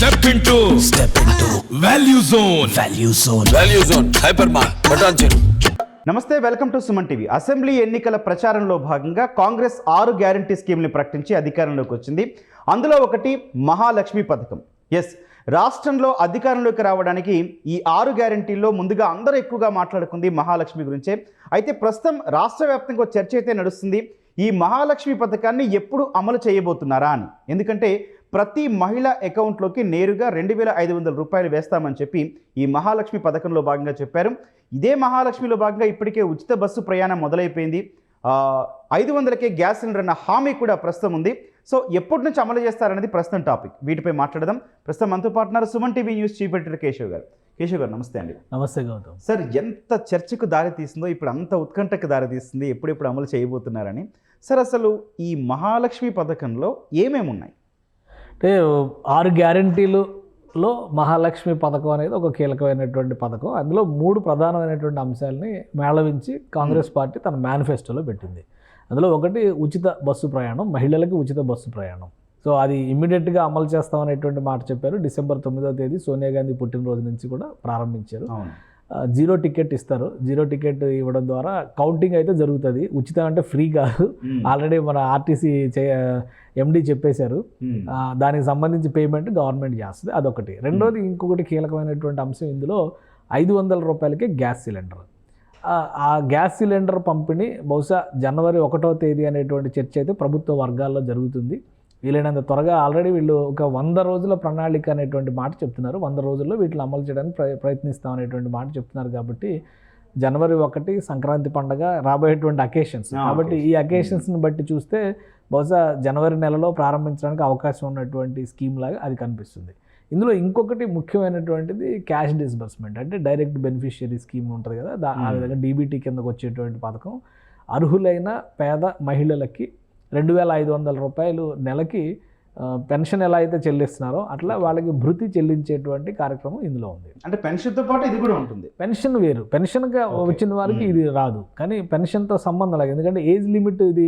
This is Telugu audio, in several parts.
Step into value zone hyper mart. నమస్తే, welcome to Suman TV. Assembly ఎన్నికల ప్రచారంలో భాగంగా కాంగ్రెస్ 6 గ్యారంటీ స్కీమ్ని ప్రకటించి అధికారంలోకి వచ్చింది. అందులో ఒకటి మహాలక్ష్మి పథకం. రాష్ట్రంలో అధికారంలోకి రావడానికి ఈ 6 గ్యారంటీల్లో ముందుగా అందరూ ఎక్కువగా మాట్లాడుకుంది మహాలక్ష్మి గురించే. అయితే ప్రస్తుతం రాష్ట్ర వ్యాప్తంగా చర్చ అయితే నడుస్తుంది, ఈ మహాలక్ష్మి పథకాన్ని ఎప్పుడు అమలు చేయబోతున్నారా అని. ఎందుకంటే ప్రతి మహిళ అకౌంట్లోకి నేరుగా 2,500 రూపాయలు వేస్తామని చెప్పి ఈ మహాలక్ష్మి పథకంలో భాగంగా చెప్పారు. ఇదే మహాలక్ష్మిలో భాగంగా ఇప్పటికే ఉచిత బస్సు ప్రయాణం మొదలైపోయింది. 500కే గ్యాస్ సిలిండర్ అన్న హామీ కూడా ప్రస్తుతం ఉంది. సో ఎప్పటి నుంచి అమలు చేస్తారనేది ప్రస్తుతం టాపిక్. వీటిపై మాట్లాడదాం. ప్రస్తుతం మనతో పాటున్నారు Suman TV news chief editor Keshav గారు. కేశవ్ గారు నమస్తే అండి. నమస్తే గౌతమ్. సార్, ఎంత చర్చకు దారి తీస్తుందో, ఇప్పుడు అంత ఉత్కంఠకు దారి తీస్తుంది ఎప్పుడెప్పుడు అమలు చేయబోతున్నారని. సార్, అసలు ఈ మహాలక్ష్మి పథకంలో ఏమేమి ఉన్నాయి? అంటే 6 గ్యారంటీలలో మహాలక్ష్మి పథకం అనేది ఒక కీలకమైనటువంటి పథకం. అందులో 3 ప్రధానమైనటువంటి అంశాలని మేళవించి కాంగ్రెస్ పార్టీ తన మేనిఫెస్టోలో పెట్టింది. అందులో ఒకటి ఉచిత బస్సు ప్రయాణం, మహిళలకు ఉచిత బస్సు ప్రయాణం. సో అది ఇమ్మీడియట్గా అమలు చేస్తామనేటువంటి మాట చెప్పారు. డిసెంబర్ 9వ తేదీ సోనియా గాంధీ పుట్టినరోజు నుంచి కూడా ప్రారంభించారు. 0 టికెట్ ఇస్తారు. 0 టికెట్ ఇవ్వడం ద్వారా కౌంటింగ్ అయితే జరుగుతుంది. ఉచితం అంటే ఫ్రీ కాదు. ఆల్రెడీ మన ఆర్టీసీ ఎండి చెప్పేశారు. దానికి సంబంధించి పేమెంట్ గవర్నమెంట్ చేస్తుంది. అదొకటి. రెండోది, ఇంకొకటి కీలకమైనటువంటి అంశం ఇందులో 500 రూపాయలకే గ్యాస్ సిలిండర్. ఆ గ్యాస్ సిలిండర్ పంపిణీ బహుశా జనవరి 1వ తేదీ అనేటువంటి చర్చ అయితే ప్రభుత్వ వర్గాల్లో జరుగుతుంది. వీలైనంత త్వరగా ఆల్రెడీ వీళ్ళు ఒక 100 రోజుల ప్రణాళిక అనేటువంటి మాట చెప్తున్నారు. 100 రోజుల్లో వీటిని అమలు చేయడానికి ప్రయత్నిస్తాం అనేటువంటి మాట చెప్తున్నారు. కాబట్టి జనవరి 1 సంక్రాంతి పండుగ రాబోయేటువంటి అకేషన్స్. కాబట్టి ఈ అకేషన్స్ని బట్టి చూస్తే బహుశా జనవరి నెలలో ప్రారంభించడానికి అవకాశం ఉన్నటువంటి స్కీమ్ లాగా అది కనిపిస్తుంది. ఇందులో ఇంకొకటి ముఖ్యమైనటువంటిది క్యాష్ డిస్బర్స్మెంట్, అంటే డైరెక్ట్ బెనిఫిషియరీ స్కీమ్ ఉంటుంది కదా, ఆ విధంగా డీబీటీ కిందకు వచ్చేటువంటి పథకం. అర్హులైన పేద మహిళలకి 2,500 రూపాయలు నెలకి పెన్షన్ ఎలా అయితే చెల్లిస్తున్నారో అట్లా వాళ్ళకి భృతి చెల్లించేటువంటి కార్యక్రమం ఇందులో ఉంది. అంటే పెన్షన్తో పాటు ఇది కూడా ఉంటుంది. పెన్షన్ వేరు, పెన్షన్గా వచ్చిన వారికి ఇది రాదు. కానీ పెన్షన్తో సంబంధం లేదు. ఎందుకంటే ఏజ్ లిమిట్ ఇది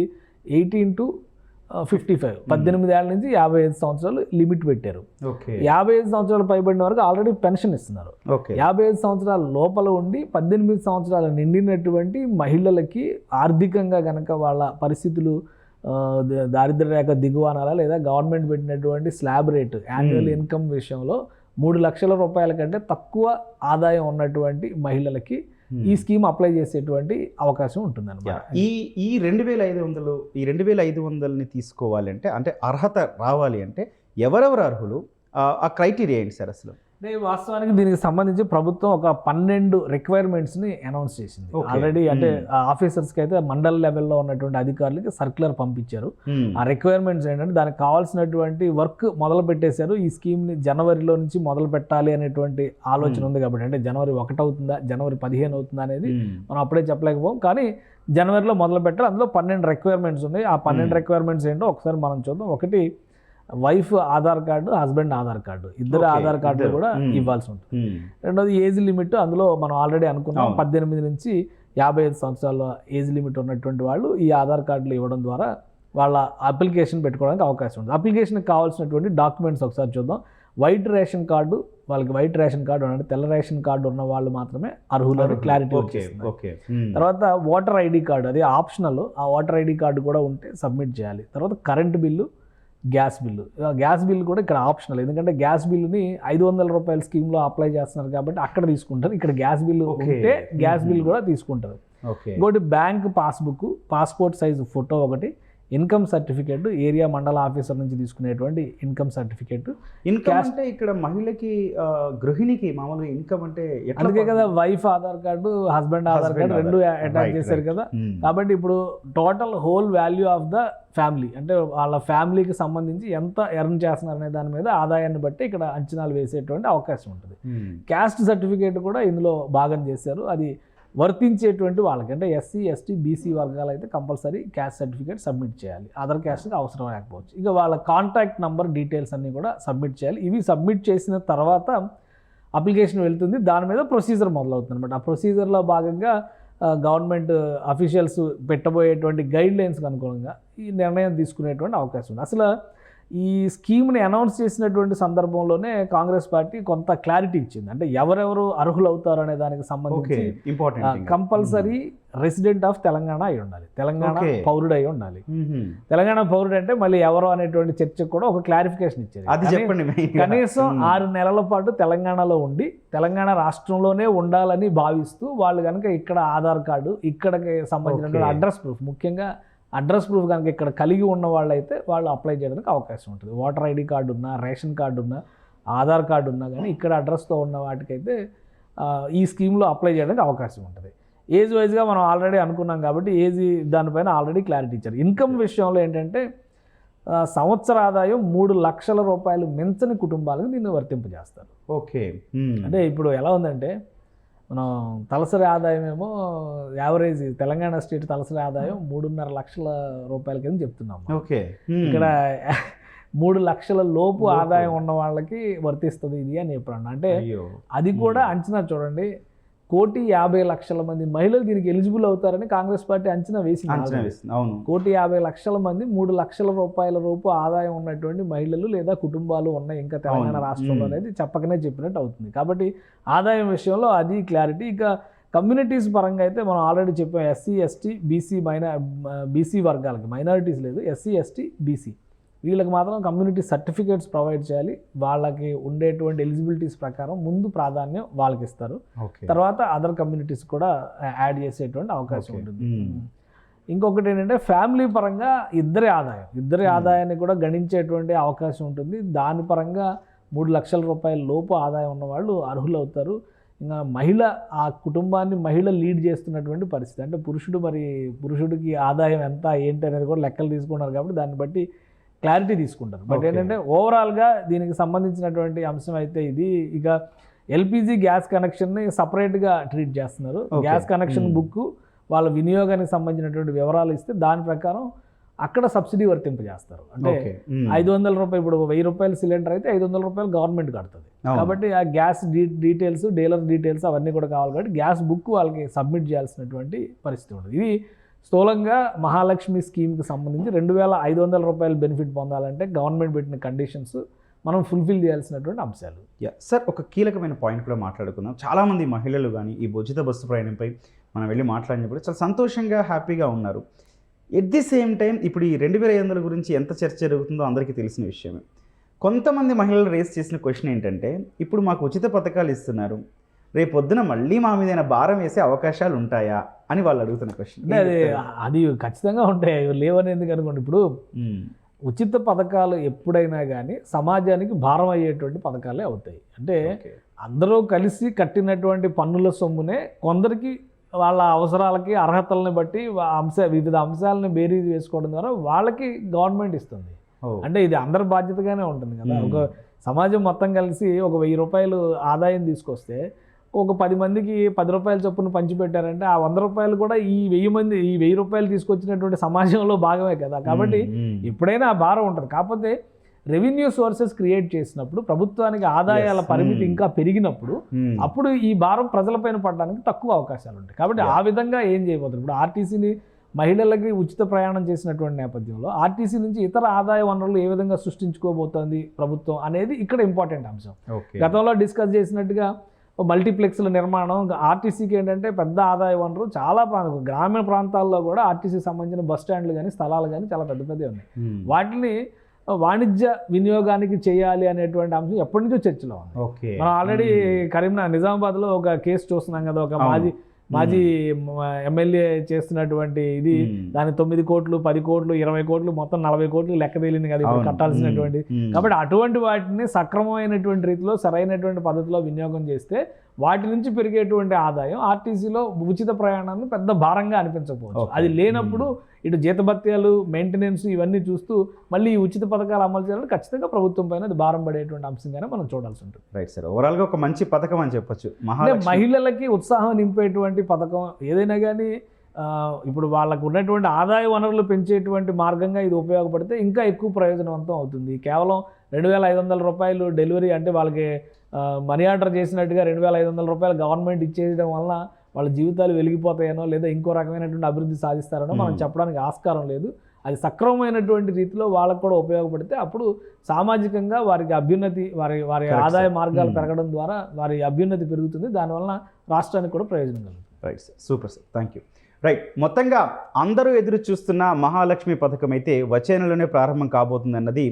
18 to 55, 18 ఏళ్ళ నుంచి 55 సంవత్సరాలు లిమిట్ పెట్టారు. 55 సంవత్సరాలు పైబడిన వరకు ఆల్రెడీ పెన్షన్ ఇస్తున్నారు. 55 సంవత్సరాల లోపల ఉండి 18 సంవత్సరాలు నిండినటువంటి మహిళలకి ఆర్థికంగా కనుక వాళ్ళ పరిస్థితులు దారిద్ర్య రేఖ దిగువనాలా లేదా గవర్నమెంట్ పెట్టినటువంటి స్లాబ్ రేటు యాన్యువల్ ఇన్కమ్ విషయంలో 3 లక్షల రూపాయల కంటే తక్కువ ఆదాయం ఉన్నటువంటి మహిళలకి ఈ స్కీమ్ అప్లై చేసేటువంటి అవకాశం ఉంటుంది అన్నమాట. ఈ 2,500ని తీసుకోవాలంటే, అంటే అర్హత రావాలి అంటే ఎవరెవరు అర్హులు, ఆ క్రైటీరియా ఏంటి సార్ అసలు? అంటే వాస్తవానికి దీనికి సంబంధించి ప్రభుత్వం ఒక 12 రిక్వైర్మెంట్స్ని అనౌన్స్ చేసింది ఆల్రెడీ. అంటే ఆఫీసర్స్కి అయితే మండల లెవెల్లో ఉన్నటువంటి అధికారులకి సర్క్యులర్ పంపించారు. ఆ రిక్వైర్మెంట్స్ ఏంటంటే దానికి కావాల్సినటువంటి వర్క్ మొదలు పెట్టేశారు. ఈ స్కీమ్ని జనవరిలో నుంచి మొదలు పెట్టాలి అనేటువంటి ఆలోచన ఉంది. కాబట్టి అంటే జనవరి 1 అవుతుందా, జనవరి 15 అవుతుందా అనేది మనం అప్పుడే చెప్పలేకపోం. కానీ జనవరిలో మొదలు పెట్టాలి. అందులో 12 రిక్వైర్మెంట్స్ ఉన్నాయి. ఆ 12 రిక్వైర్మెంట్స్ ఏంటో ఒకసారి మనం చూద్దాం. ఒకటి, wife Aadhaar card, husband Aadhaar card, ఇద్దరు ఆధార్ కార్డులు కూడా ఇవ్వాల్సి ఉంటుంది. రెండోది, ఏజ్ లిమిట్. అందులో మనం ఆల్రెడీ అనుకున్నాం 18 నుంచి 55 సంవత్సరాల ఏజ్ లిమిట్ ఉన్నటువంటి వాళ్ళు ఈ ఆధార్ కార్డులు ఇవ్వడం ద్వారా వాళ్ళ అప్లికేషన్ పెట్టుకోవడానికి అవకాశం ఉంటుంది. అప్లికేషన్కి కావాల్సినటువంటి డాక్యుమెంట్స్ ఒకసారి చూద్దాం. వైట్ రేషన్ కార్డు, వాళ్ళకి వైట్ రేషన్ కార్డు అంటే తెల్ల రేషన్ కార్డు ఉన్న వాళ్ళు మాత్రమే అర్హులని క్లారిటీ వచ్చేస్తుంది. తర్వాత ఓటర్ ఐడి కార్డు, అది ఆప్షనల్. ఆ ఓటర్ ఐడి కార్డు కూడా ఉంటే సబ్మిట్ చేయాలి. తర్వాత current bill, gas bill. Gas bill కూడా ఇక్కడ ఆప్షనల్. ఎందుకంటే గ్యాస్ బిల్లుని 500 రూపాయల స్కీమ్లో అప్లై చేస్తున్నారు కాబట్టి అక్కడ తీసుకుంటారు. ఇక్కడ గ్యాస్ బిల్లు ఉంటే గ్యాస్ బిల్లు కూడా తీసుకుంటారు. ఇంకోటి, bank passbook, passport size photo ఒకటి, ఇన్కమ్ సర్టిఫికేట్, ఏరియా మండల ఆఫీసర్ నుంచి తీసుకునేటువంటి ఇన్కమ్ సర్టిఫికేట్. ఇన్కమ్ అంటే ఇక్కడ మహిళకి, గృహిణికి మామూలుగా ఇన్కమ్ అంటే అందుకే కదా wife Aadhaar card, husband Aadhaar card రెండు అటాచ్ చేశారు కదా. కాబట్టి ఇప్పుడు total whole value of the family, అంటే వాళ్ళ ఫ్యామిలీకి సంబంధించి ఎంత ఎర్న్ చేస్తున్నారు అనే దాని మీద ఆదాయాన్ని బట్టి ఇక్కడ అంచనాలు వేసేటువంటి అవకాశం ఉంటుంది. క్యాస్ట్ సర్టిఫికేట్ కూడా ఇందులో భాగం చేశారు. అది వర్తించేటువంటి వాళ్ళకి, అంటే ఎస్సీ, ఎస్టీ, బీసీ వర్గాలు అయితే కంపల్సరీ క్యాస్ట్ సర్టిఫికేట్ సబ్మిట్ చేయాలి. అదర్ క్యాస్ట్కి అవసరం లేకపోవచ్చు. ఇక వాళ్ళ కాంటాక్ట్ నెంబర్ డీటెయిల్స్ అన్నీ కూడా సబ్మిట్ చేయాలి. ఇవి సబ్మిట్ చేసిన తర్వాత అప్లికేషన్ వెళ్తుంది. దాని మీద ప్రొసీజర్ మొదలవుతుంది అనమాట. ఆ ప్రొసీజర్లో భాగంగా గవర్నమెంట్ అఫీషియల్స్ పెట్టబోయేటువంటి గైడ్ లైన్స్కి అనుగుణంగా ఈ నిర్ణయం తీసుకునేటువంటి అవకాశం ఉంది. అసలు ఈ స్కీమ్ని అనౌన్స్ చేసినటువంటి సందర్భంలోనే కాంగ్రెస్ పార్టీ కొంత క్లారిటీ ఇచ్చింది. అంటే ఎవరెవరు అర్హులు అవుతారు అనే దానికి సంబంధించి కంపల్సరీ రెసిడెంట్ ఆఫ్ తెలంగాణ అయి ఉండాలి, తెలంగాణ పౌరుడు అయి ఉండాలి. తెలంగాణ పౌరుడు అంటే మళ్ళీ ఎవరు అనేటువంటి చర్చకు కూడా ఒక క్లారిఫికేషన్ ఇచ్చేది. కనీసం 6 నెలల పాటు తెలంగాణలో ఉండి తెలంగాణ రాష్ట్రంలోనే ఉండాలని భావిస్తూ వాళ్ళు కనుక ఇక్కడ ఆధార్ కార్డు, ఇక్కడికి సంబంధించిన అడ్రస్ ప్రూఫ్, ముఖ్యంగా అడ్రస్ ప్రూఫ్ కనుక ఇక్కడ కలిగి ఉన్న వాళ్ళైతే వాళ్ళు అప్లై చేయడానికి అవకాశం ఉంటుంది. ఓటర్ ఐడి కార్డు ఉన్నా, రేషన్ కార్డు ఉన్నా, ఆధార్ కార్డు ఉన్నా కానీ ఇక్కడ అడ్రస్తో ఉన్న వాటికైతే ఈ స్కీమ్లో అప్లై చేయడానికి అవకాశం ఉంటుంది. ఏజ్ వైజ్గా మనం ఆల్రెడీ అనుకున్నాం కాబట్టి ఏజ్ దానిపైన ఆల్రెడీ క్లారిటీ ఇచ్చారు. ఇన్కమ్ విషయంలో ఏంటంటే సంవత్సర ఆదాయం 3 లక్షల రూపాయలు మించని కుటుంబాలకు దీన్ని వర్తింపజేస్తారు. ఓకే, అంటే ఇప్పుడు ఎలా ఉందంటే మనం తలసరి ఆదాయం ఏమో యావరేజ్ తెలంగాణ స్టేట్ తలసరి ఆదాయం 3.5 లక్షల రూపాయల కింద చెప్తున్నాం. ఓకే, ఇక్కడ 3 లక్షల లోపు ఆదాయం ఉన్న వాళ్ళకి వర్తిస్తుంది ఇది అని చెప్పాను. అంటే అది కూడా అంచనా చూడండి, 1,50,00,000 మంది మహిళలు దీనికి ఎలిజిబుల్ అవుతారని కాంగ్రెస్ పార్టీ అంచనా వేసింది. 1,50,00,000 మంది 3 లక్షల రూపాయల రూపు ఆదాయం ఉన్నటువంటి మహిళలు లేదా కుటుంబాలు ఉన్నాయి ఇంకా తెలంగాణ రాష్ట్రంలో అనేది చెప్పకనే చెప్పినట్టు అవుతుంది. కాబట్టి ఆదాయం విషయంలో అది క్లారిటీ. ఇక కమ్యూనిటీస్ పరంగా అయితే మనం ఆల్రెడీ చెప్పాం, ఎస్సీ ఎస్టీ బీసీ వర్గాలకి, మైనారిటీస్ లేదు, ఎస్సీ ఎస్టీ బీసీ వీళ్ళకి మాత్రం కమ్యూనిటీ సర్టిఫికేట్స్ ప్రొవైడ్ చేయాలి. వాళ్ళకి ఉండేటువంటి ఎలిజిబిలిటీస్ ప్రకారం ముందు ప్రాధాన్యం వాళ్ళకి ఇస్తారు, తర్వాత అదర్ కమ్యూనిటీస్ కూడా యాడ్ చేసేటువంటి అవకాశం ఉంటుంది. ఇంకొకటి ఏంటంటే ఫ్యామిలీ పరంగా ఇద్దరి ఆదాయాన్ని కూడా గణించేటువంటి అవకాశం ఉంటుంది. దాని పరంగా 3 లక్షల రూపాయల లోపు ఆదాయం ఉన్నవాళ్ళు అర్హులు అవుతారు. ఇంకా ఆ కుటుంబాన్ని మహిళ లీడ్ చేస్తున్నటువంటి పరిస్థితి, అంటే పురుషుడికి ఆదాయం ఎంత ఏంటి అనేది కూడా లెక్కలు తీసుకున్నారు కాబట్టి దాన్ని బట్టి క్లారిటీ తీసుకుంటారు. బట్ ఏంటంటే ఓవరాల్గా దీనికి సంబంధించినటువంటి అంశం అయితే ఇది. ఇక ఎల్పిజి గ్యాస్ కనెక్షన్ని సపరేట్గా ట్రీట్ చేస్తున్నారు. గ్యాస్ కనెక్షన్ బుక్ వాళ్ళ వినియోగానికి సంబంధించినటువంటి వివరాలు ఇస్తే దాని ప్రకారం అక్కడ సబ్సిడీ వర్తింపజేస్తారు. అంటే 500 రూపాయలు, ఇప్పుడు 1000 రూపాయల సిలిండర్ అయితే 500 రూపాయలు గవర్నమెంట్ కడుతుంది. కాబట్టి ఆ గ్యాస్ డీటెయిల్స్, డీలర్ డీటెయిల్స్ అవన్నీ కూడా కావాలి కాబట్టి గ్యాస్ బుక్ వాళ్ళకి సబ్మిట్ చేయాల్సినటువంటి పరిస్థితి ఉంటుంది. ఇది స్థూలంగా మహాలక్ష్మి స్కీమ్కి సంబంధించి 2,500 రూపాయలు బెనిఫిట్ పొందాలంటే గవర్నమెంట్ పెట్టిన కండిషన్స్ మనం ఫుల్ఫిల్ చేయాల్సినటువంటి అంశాలు. సార్, ఒక కీలకమైన పాయింట్ కూడా మాట్లాడుకుందాం. చాలామంది మహిళలు కానీ ఈ ఉచిత బస్సు ప్రయాణంపై మనం వెళ్ళి మాట్లాడినప్పుడు చాలా సంతోషంగా, హ్యాపీగా ఉన్నారు. ఎట్ ది సేమ్ టైం ఇప్పుడు ఈ 2,500 గురించి ఎంత చర్చ జరుగుతుందో అందరికీ తెలిసిన విషయమే. కొంతమంది మహిళలు రేస్ చేసిన క్వశ్చన్ ఏంటంటే, ఇప్పుడు మాకు ఉచిత పథకాలు ఇస్తున్నారు, రేపొద్దున మళ్ళీ మా మీద భారం వేసే అవకాశాలు ఉంటాయా అని వాళ్ళు అడుగుతున్న క్వశ్చన్. అది ఖచ్చితంగా ఉంటాయి, లేవని ఎందుకు అనుకోండి. ఇప్పుడు ఉచిత పథకాలు ఎప్పుడైనా కానీ సమాజానికి భారం అయ్యేటువంటి పథకాలే అవుతాయి. అంటే అందరూ కలిసి కట్టినటువంటి పన్నుల సొమ్మునే కొందరికి వాళ్ళ అవసరాలకి, అర్హతలను బట్టి వివిధ అంశాలను బేరీజ్ వేసుకోవడం ద్వారా వాళ్ళకి గవర్నమెంట్ ఇస్తుంది. అంటే ఇది అందరి బాధ్యతగానే ఉంటుంది కదా. ఒక సమాజం మొత్తం కలిసి ఒక 1000 రూపాయలు ఆదాయం తీసుకొస్తే ఒక 10 మందికి 10 రూపాయల చొప్పున పంచిపెట్టారంటే ఆ 100 రూపాయలు కూడా ఈ 1000 రూపాయలు తీసుకొచ్చినటువంటి సమాజంలో భాగమే కదా. కాబట్టి ఎప్పుడైనా ఆ భారం ఉంటుంది. కాకపోతే రెవెన్యూ సోర్సెస్ క్రియేట్ చేసినప్పుడు, ప్రభుత్వానికి ఆదాయాల పరిమితి ఇంకా పెరిగినప్పుడు అప్పుడు ఈ భారం ప్రజలపైన పడడానికి తక్కువ అవకాశాలు ఉంటాయి. కాబట్టి ఆ విధంగా ఏం చేయబోతున్నారు, ఇప్పుడు ఆర్టీసీని మహిళలకి ఉచిత ప్రయాణం చేసినటువంటి నేపథ్యంలో ఆర్టీసీ నుంచి ఇతర ఆదాయ వనరులు ఏ విధంగా సృష్టించుకోబోతోంది ప్రభుత్వం అనేది ఇక్కడ ఇంపార్టెంట్ అంశం. గతంలో డిస్కస్ చేసినట్టుగా మల్టీప్లెక్స్ల నిర్మాణం, ఆర్టీసీకి ఏంటంటే పెద్ద ఆదాయ వనరు. చాలా గ్రామీణ ప్రాంతాల్లో కూడా ఆర్టీసీకి సంబంధించిన బస్ స్టాండ్లు కానీ స్థలాలు కానీ చాలా పెద్ద పెద్దవి ఉన్నాయి. వాటిని వాణిజ్య వినియోగానికి చేయాలి అనేటువంటి అంశం ఎప్పటి నుంచో చర్చలో ఉంది. మనం ఆల్రెడీ నిజామాబాద్లో ఒక కేసు చూస్తున్నాం కదా, ఒక మాజీ ఎమ్మెల్యే చేస్తున్నటువంటి ఇది, దాని 9 కోట్లు 10 కోట్లు 20 కోట్లు మొత్తం 40 కోట్లు లెక్క తేలింది కదా ఇప్పుడు కట్టాల్సినటువంటి. కాబట్టి అటువంటి వాటిని సక్రమమైనటువంటి రీతిలో సరైనటువంటి పద్ధతిలో వినియోగం చేస్తే వాటి నుంచి పెరిగేటువంటి ఆదాయం ఆర్టీసీలో ఉచిత ప్రయాణాన్ని పెద్ద భారంగా అనిపించకపోవచ్చు. అది లేనప్పుడు ఇటు జీతభత్యాలు, మెయింటెనెన్స్ ఇవన్నీ చూస్తూ మళ్ళీ ఈ ఉచిత పథకాలు అమలు చేయాలంటే ఖచ్చితంగా ప్రభుత్వం పైన అది భారం పడేటువంటి అంశంగానే మనం చూడాల్సి ఉంటుంది. రైట్ సార్, ఓవరాల్గా ఒక మంచి పథకం అని చెప్పొచ్చు. మహిళలకి ఉత్సాహం నింపేటువంటి పథకం ఏదైనా కానీ ఇప్పుడు వాళ్ళకు ఉన్నటువంటి ఆదాయ వనరులు పెంచేటువంటి మార్గంగా ఇది ఉపయోగపడితే ఇంకా ఎక్కువ ప్రయోజనవంతం అవుతుంది. కేవలం 2,500 రూపాయలు డెలివరీ అంటే వాళ్ళకి మనీ ఆర్డర్ చేసినట్టుగా 2,500 రూపాయలు గవర్నమెంట్ ఇచ్చేయడం వలన వాళ్ళ జీవితాలు వెలిగిపోతాయనో లేదా ఇంకో రకమైనటువంటి అభివృద్ధి సాధిస్తారనో మనం చెప్పడానికి ఆస్కారం లేదు. అది సక్రమమైనటువంటి రీతిలో వాళ్ళకు కూడా ఉపయోగపడితే అప్పుడు సామాజికంగా వారికి అభ్యున్నతి, వారి ఆదాయ మార్గాలు పెరగడం ద్వారా వారి అభ్యున్నతి పెరుగుతుంది. దానివల్ల రాష్ట్రానికి కూడా ప్రయోజనం కలుగుతుంది. Right sir, super sir, thank you. Right, మొత్తంగా అందరూ ఎదురు చూస్తున్న మహాలక్ష్మి పథకం అయితే వచ్చే నెలలోనే ప్రారంభం కాబోతుందన్నది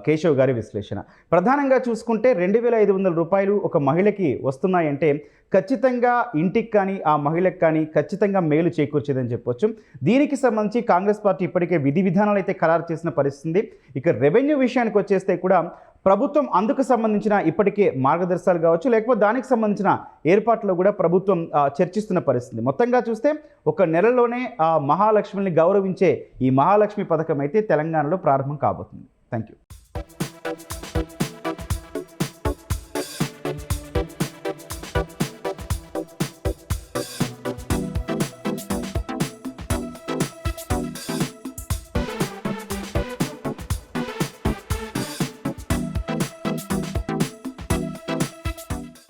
కేశవ్ గారి విశ్లేషణ. ప్రధానంగా చూసుకుంటే 2,500 రూపాయలు ఒక మహిళకి వస్తున్నాయంటే ఖచ్చితంగా ఇంటికి కానీ ఆ మహిళకి కానీ ఖచ్చితంగా మేలు చేకూర్చేదని చెప్పొచ్చు. దీనికి సంబంధించి కాంగ్రెస్ పార్టీ ఇప్పటికే విధి విధానాలు అయితే ఖరారు చేసిన పరిస్థితి. ఇక రెవెన్యూ విషయానికి వచ్చేస్తే కూడా ప్రభుత్వం అందుకు సంబంధించిన ఇప్పటికే మార్గదర్శకాలు కావచ్చు, లేకపోతే దానికి సంబంధించిన ఏర్పాట్లో కూడా ప్రభుత్వం చర్చిస్తున్న పరిస్థితి. మొత్తంగా చూస్తే ఒక నెలలోనే మహాలక్ష్మిని గౌరవించే ఈ మహాలక్ష్మి పథకం అయితే తెలంగాణలో ప్రారంభం కాబోతుంది. Thank you.